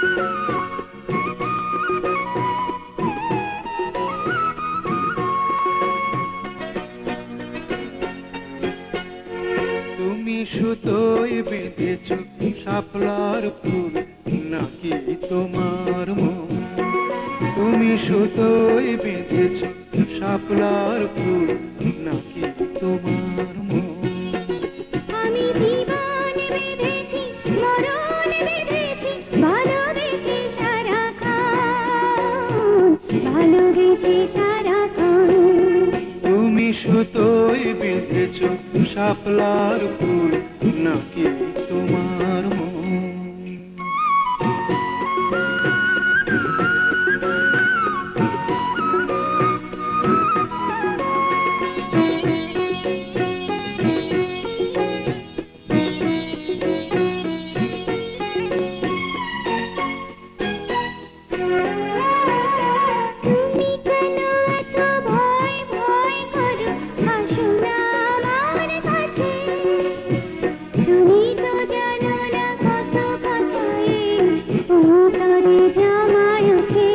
তুমি সুতোয় বেঁধেছ শাপলার ফুল নাকি তোমার মন? তুমি সুতোয় বেঁধেছ শাপলার ফুল নাকি তোমার মন? আমি জীবন বেঁধেছি, মরণ বেঁধেছি, ভালোবেসে সারাক্ষণ, ভালোবেসে সারাক্ষণ। তুমি সুতোয় বেঁধেছ শাপলার ফুল নাকি তোমার মন? তুমি কেন এত ভয় ভয় করো? আসো না আমার কাছে। তুমি তো জানো না কত কথায় উপরে জামাই আছে,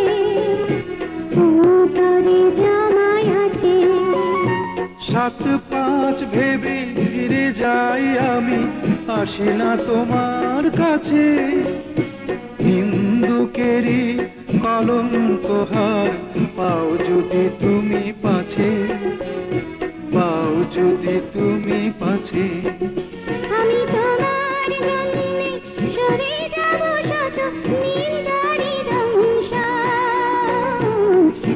উপরে জামাই আছে। সাত পাঁচ ভেবে ফিরে যাই আমি, আসি না তোমার কাছে। হিন্দুকেরই কলঙ্ক হার পাও যদি তুমি পাছে, পাও যদি তুমি পাছে। আমি তোমার জন্যে সরে যাব শত নিন্দারি দংশন,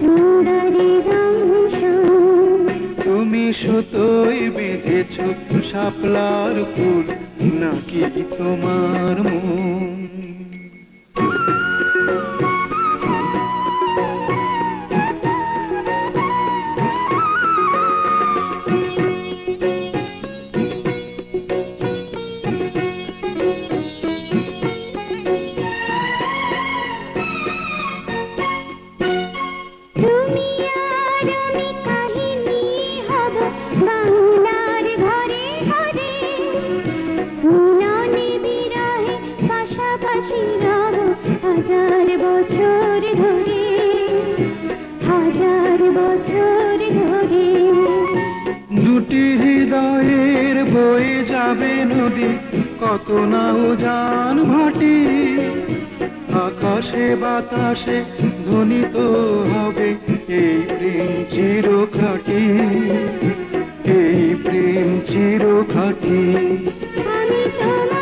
নিন্দারি দংশন। তুমি সুতোয় বেঁধেছ শাপলার ফুল নাকি তোমার মন? তুমি আর আমি কাহিনী হব বাংলার ঘরে ঘরে, মিলনে বিরহে পাশাপাশি রব হাজার বছর ধরে, হাজার বছর ধরে। দুটি হৃদয়ের বয়ে যাবে নদী, কত না উজান ভাটি। আকাশে বাতাসে ধ্বনিত হবে এই প্রেম চিরখাটি, এই প্রেম চিরখাটি। আমি তোমার